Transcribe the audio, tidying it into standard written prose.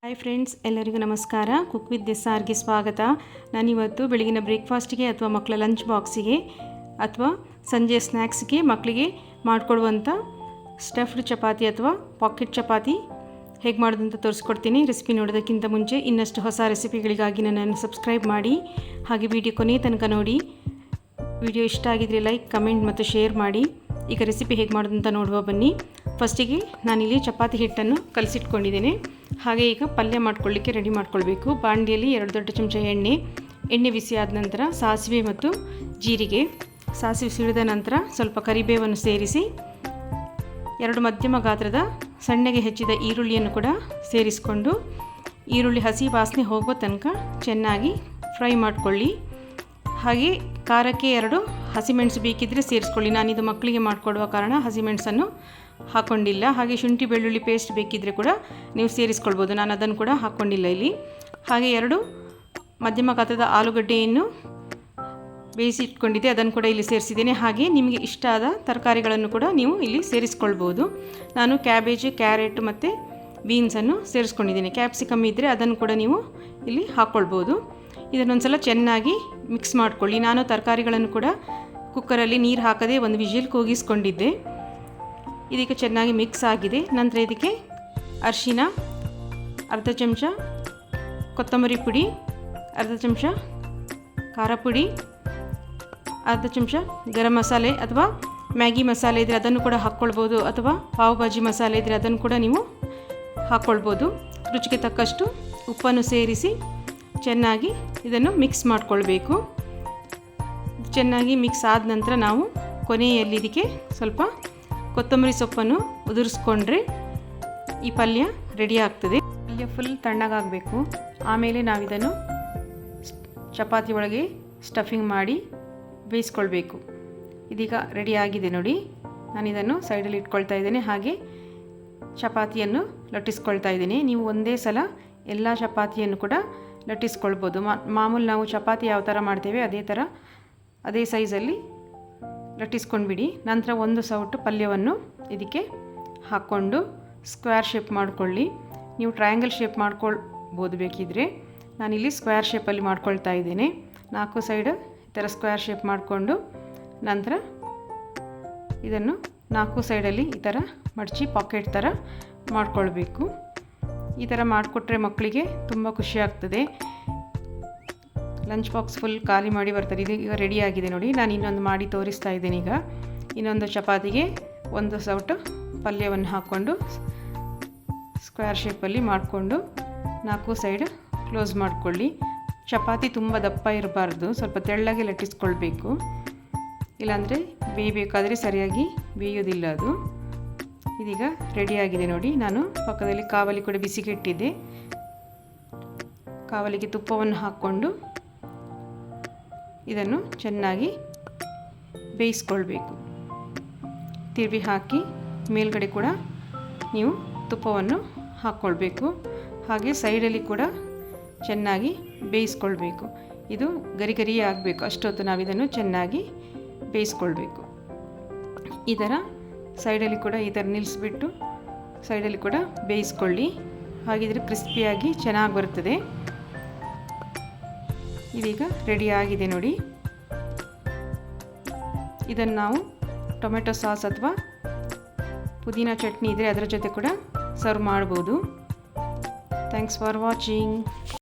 Hi friends, ಎಲ್ಲರಿಗೂ ನಮಸ್ಕಾರ. Cook with SRಗೆ ಸ್ವಾಗತ. ನಾನಿವತ್ತು ಬೆಳಗಿನ ಬ್ರೇಕ್ಫಾಸ್ಟ್ಗೆ ಅಥವಾ ಮಕ್ಕಳ ಲಂಚ್ ಬಾಕ್ಸಿಗೆ ಅಥವಾ ಸಂಜೆ ಸ್ನ್ಯಾಕ್ಸ್ಗೆ ಮಕ್ಕಳಿಗೆ ಮಾಡಿಕೊಡುವಂಥ ಸ್ಟಫ್ಡ್ ಚಪಾತಿ ಅಥವಾ ಪಾಕೆಟ್ ಚಪಾತಿ ಹೇಗೆ ಮಾಡೋದು ಅಂತ ತೋರಿಸ್ಕೊಡ್ತೀನಿ. ರೆಸಿಪಿ ನೋಡೋದಕ್ಕಿಂತ ಮುಂಚೆ ಇನ್ನಷ್ಟು ಹೊಸ ರೆಸಿಪಿಗಳಿಗಾಗಿ ನನ್ನನ್ನು ಸಬ್ಸ್ಕ್ರೈಬ್ ಮಾಡಿ, ಹಾಗೆ ವಿಡಿಯೋ ಕೊನೆಯ ತನಕ ನೋಡಿ. ವಿಡಿಯೋ ಇಷ್ಟ ಆಗಿದರೆ ಲೈಕ್, ಕಮೆಂಟ್ ಮತ್ತು ಶೇರ್ ಮಾಡಿ. ಈಗ ರೆಸಿಪಿ ಹೇಗೆ ಮಾಡೋದು ಅಂತ ನೋಡುವ ಬನ್ನಿ. ಫಸ್ಟಿಗೆ ನಾನಿಲ್ಲಿ ಚಪಾತಿ ಹಿಟ್ಟನ್ನು ಕಲಸಿಟ್ಕೊಂಡಿದ್ದೇನೆ. ಹಾಗೆ ಈಗ ಪಲ್ಯ ಮಾಡ್ಕೊಳ್ಳಿಕ್ಕೆ ರೆಡಿ ಮಾಡ್ಕೊಳ್ಬೇಕು. ಬಾಣಲಿಯಲ್ಲಿ 2 ದೊಡ್ಡ ಚಮಚ ಎಣ್ಣೆ ಬಿಸಿ ಆದ ನಂತರ ಸಾಸಿವೆ ಮತ್ತು ಜೀರಿಗೆ, ಸಾಸಿವೆ ಸಿಡಿದ ನಂತರ ಸ್ವಲ್ಪ ಕರಿಬೇವನ್ನು ಸೇರಿಸಿ 2 ಮಧ್ಯಮ ಗಾತ್ರದ ಸಣ್ಣಗೆ ಹೆಚ್ಚಿದ ಈರುಳ್ಳಿಯನ್ನು ಕೂಡ ಸೇರಿಸಿಕೊಂಡು ಈರುಳ್ಳಿ ಹಸಿ ವಾಸನೆ ಹೋಗೋ ತನಕ ಚೆನ್ನಾಗಿ ಫ್ರೈ ಮಾಡಿಕೊಳ್ಳಿ. ಹಾಗೆ ಖಾರಕ್ಕೆ 2 ಹಸಿಮೆಣಸು ಬೇಕಿದ್ದರೆ ಸೇರಿಸ್ಕೊಳ್ಳಿ. ನಾನಿದು ಮಕ್ಕಳಿಗೆ ಮಾಡಿಕೊಡುವ ಕಾರಣ ಹಸಿಮೆಣಸನ್ನು ಹಾಕ್ಕೊಂಡಿಲ್ಲ. ಹಾಗೆ ಶುಂಠಿ ಬೆಳ್ಳುಳ್ಳಿ ಪೇಸ್ಟ್ ಬೇಕಿದ್ದರೆ ಕೂಡ ನೀವು ಸೇರಿಸ್ಕೊಳ್ಬೋದು. ನಾನು ಅದನ್ನು ಕೂಡ ಹಾಕ್ಕೊಂಡಿಲ್ಲ ಇಲ್ಲಿ. ಹಾಗೆ 2 ಮಧ್ಯಮ ಗಾತ್ರದ ಆಲೂಗಡ್ಡೆಯನ್ನು ಬೇಯಿಸಿ ಇಟ್ಕೊಂಡಿದ್ದೆ, ಅದನ್ನು ಕೂಡ ಇಲ್ಲಿ ಸೇರಿಸಿದ್ದೇನೆ. ಹಾಗೆ ನಿಮಗೆ ಇಷ್ಟ ಆದ ತರಕಾರಿಗಳನ್ನು ಕೂಡ ನೀವು ಇಲ್ಲಿ ಸೇರಿಸ್ಕೊಳ್ಬೋದು. ನಾನು ಕ್ಯಾಬೇಜ್, ಕ್ಯಾರೆಟ್ ಮತ್ತು ಬೀನ್ಸನ್ನು ಸೇರಿಸ್ಕೊಂಡಿದ್ದೀನಿ. ಕ್ಯಾಪ್ಸಿಕಮ್ ಇದ್ದರೆ ಅದನ್ನು ಕೂಡ ನೀವು ಇಲ್ಲಿ ಹಾಕ್ಕೊಳ್ಬೋದು. ಇದನ್ನೊಂದು ಸಲ ಚೆನ್ನಾಗಿ ಮಿಕ್ಸ್ ಮಾಡ್ಕೊಳ್ಳಿ. ನಾನು ತರಕಾರಿಗಳನ್ನು ಕೂಡ ಕುಕ್ಕರಲ್ಲಿ ನೀರು ಹಾಕದೆ ಒಂದು ವಿಜಿಲ್ ಕೂಗಿಸ್ಕೊಂಡಿದ್ದೆ. ಇದಕ್ಕೆ ಚೆನ್ನಾಗಿ ಮಿಕ್ಸ್ ಆಗಿದೆ. ನಂತರ ಇದಕ್ಕೆ ಅರಿಶಿನ, ಅರ್ಧ ಚಮಚ ಕೊತ್ತಂಬರಿ ಪುಡಿ, ಅರ್ಧ ಚಮಚ ಖಾರ ಪುಡಿ, ಅರ್ಧ ಚಮಚ ಗರಂ ಮಸಾಲೆ ಅಥವಾ ಮ್ಯಾಗಿ ಮಸಾಲೆ ಇದ್ದರೆ ಅದನ್ನು ಕೂಡ ಹಾಕ್ಕೊಳ್ಬೋದು, ಅಥವಾ ಪಾವ್ ಭಾಜಿ ಮಸಾಲೆ ಇದ್ದರೆ ಅದನ್ನು ಕೂಡ ನೀವು ಹಾಕ್ಕೊಳ್ಬೋದು. ರುಚಿಗೆ ತಕ್ಕಷ್ಟು ಉಪ್ಪನ್ನು ಸೇರಿಸಿ ಚೆನ್ನಾಗಿ ಇದನ್ನು ಮಿಕ್ಸ್ ಮಾಡಿಕೊಳ್ಬೇಕು. ಚೆನ್ನಾಗಿ ಮಿಕ್ಸ್ ಆದ ನಂತರ ನಾವು ಕೊನೆಯಲ್ಲಿ ಇದಕ್ಕೆ ಸ್ವಲ್ಪ ಕೊತ್ತಂಬರಿ ಸೊಪ್ಪನ್ನು ಉದುರಿಸ್ಕೊಂಡ್ರೆ ಈ ಪಲ್ಯ ರೆಡಿ ಆಗ್ತದೆ. ಪಲ್ಯ ಫುಲ್ ತಣ್ಣಗಾಗಬೇಕು. ಆಮೇಲೆ ನಾವಿದನ್ನು ಚಪಾತಿ ಒಳಗೆ ಸ್ಟಫಿಂಗ್ ಮಾಡಿ ಬೇಯಿಸ್ಕೊಳ್ಬೇಕು. ಇದೀಗ ರೆಡಿ ಆಗಿದೆ ನೋಡಿ. ನಾನಿದನ್ನು ಸೈಡಲ್ಲಿ ಇಟ್ಕೊಳ್ತಾ ಇದ್ದೇನೆ. ಹಾಗೆ ಚಪಾತಿಯನ್ನು ಲಟ್ಟಿಸ್ಕೊಳ್ತಾ ಇದ್ದೀನಿ. ನೀವು ಒಂದೇ ಸಲ ಎಲ್ಲ ಚಪಾತಿಯನ್ನು ಕೂಡ ಲಟ್ಟಿಸ್ಕೊಳ್ಬೋದು. ಮಾಮೂಲು ನಾವು ಚಪಾತಿ ಯಾವ ಥರ ಮಾಡ್ತೇವೆ ಅದೇ ಸೈಜಲ್ಲಿ ಲಟ್ಟಿಸ್ಕೊಂಡ್ಬಿಡಿ. ನಂತರ ಒಂದು ಸೌಟು ಪಲ್ಯವನ್ನು ಇದಕ್ಕೆ ಹಾಕ್ಕೊಂಡು ಸ್ಕ್ವೇರ್ ಶೇಪ್ ಮಾಡಿಕೊಳ್ಳಿ. ನೀವು ಟ್ರಯಾಂಗಲ್ ಶೇಪ್ ಮಾಡ್ಕೊಳ್ಬೋದು ಬೇಕಿದ್ದರೆ. ನಾನಿಲ್ಲಿ ಸ್ಕ್ವೇರ್ ಶೇಪಲ್ಲಿ ಮಾಡ್ಕೊಳ್ತಾ ಇದ್ದೇನೆ. 4 ಸೈಡ್ ಈ ಥರ ಸ್ಕ್ವೇರ್ ಶೇಪ್ ಮಾಡಿಕೊಂಡು ನಂತರ ಇದನ್ನು 4 ಸೈಡಲ್ಲಿ ಈ ಥರ ಮಡಚಿ ಪಾಕೆಟ್ ಥರ ಮಾಡ್ಕೊಳ್ಬೇಕು. ಈ ಥರ ಮಾಡಿಕೊಟ್ರೆ ಮಕ್ಕಳಿಗೆ ತುಂಬ ಖುಷಿ ಆಗ್ತದೆ. ಲಂಚ್ ಬಾಕ್ಸ್ ಫುಲ್ ಖಾಲಿ ಮಾಡಿ ಬರ್ತಾರೆ. ಈಗ ರೆಡಿ ಆಗಿದೆ ನೋಡಿ. ನಾನು ಇನ್ನೊಂದು ಮಾಡಿ ತೋರಿಸ್ತಾ ಇದ್ದೇನೆ. ಈಗ ಇನ್ನೊಂದು ಚಪಾತಿಗೆ ಒಂದು ಸೌಟು ಪಲ್ಯವನ್ನು ಹಾಕ್ಕೊಂಡು ಸ್ಕ್ವೇರ್ ಶೇಪಲ್ಲಿ ಮಾಡಿಕೊಂಡು 4 ಸೈಡ್ ಕ್ಲೋಸ್ ಮಾಡಿಕೊಳ್ಳಿ. ಚಪಾತಿ ತುಂಬ ದಪ್ಪ ಇರಬಾರ್ದು, ಸ್ವಲ್ಪ ತೆಳ್ಳಗೆ ಲಟ್ಟಿಸ್ಕೊಳ್ಬೇಕು. ಇಲ್ಲಾಂದರೆ ಬೇಯಬೇಕಾದ್ರೆ ಸರಿಯಾಗಿ ಬೇಯೋದಿಲ್ಲ ಅದು. ಇದೀಗ ರೆಡಿಯಾಗಿದೆ ನೋಡಿ. ನಾನು ಪಕ್ಕದಲ್ಲಿ ಕಾವಲಿ ಕೂಡ ಬಿಸಿಗೆ ಇಟ್ಟಿದ್ದೆ. ಕಾವಲಿಗೆ ತುಪ್ಪವನ್ನು ಹಾಕ್ಕೊಂಡು ಇದನ್ನು ಚೆನ್ನಾಗಿ ಬೇಯಿಸ್ಕೊಳ್ಬೇಕು. ತಿರುವಿ ಹಾಕಿ ಮೇಲ್ಗಡೆ ಕೂಡ ನೀವು ತುಪ್ಪವನ್ನು ಹಾಕ್ಕೊಳ್ಬೇಕು. ಹಾಗೆ ಸೈಡಲ್ಲಿ ಕೂಡ ಚೆನ್ನಾಗಿ ಬೇಯಿಸ್ಕೊಳ್ಬೇಕು. ಇದು ಗರಿ ಗರಿ ಆಗಬೇಕು. ಅಷ್ಟೊತ್ತು ನಾವಿದನ್ನು ಚೆನ್ನಾಗಿ ಬೇಯಿಸ್ಕೊಳ್ಬೇಕು. ಈ ಥರ ಸೈಡಲ್ಲಿ ಕೂಡ ಈ ಥರ ನಿಲ್ಲಿಸ್ಬಿಟ್ಟು ಸೈಡಲ್ಲಿ ಕೂಡ ಬೇಯಿಸ್ಕೊಳ್ಳಿ. ಹಾಗಿದ್ರೆ ಕ್ರಿಸ್ಪಿಯಾಗಿ ಚೆನ್ನಾಗಿ ಬರುತ್ತದೆ. ಇದೀಗ ರೆಡಿ ಆಗಿದೆ ನೋಡಿ. ಇದನ್ನು ನಾವು ಟೊಮೆಟೊ ಸಾಸ್ ಅಥವಾ ಪುದೀನ ಚಟ್ನಿ ಇದ್ದರೆ ಅದರ ಜೊತೆ ಕೂಡ ಸರ್ವ್ ಮಾಡ್ಬೋದು. Thanks for watching.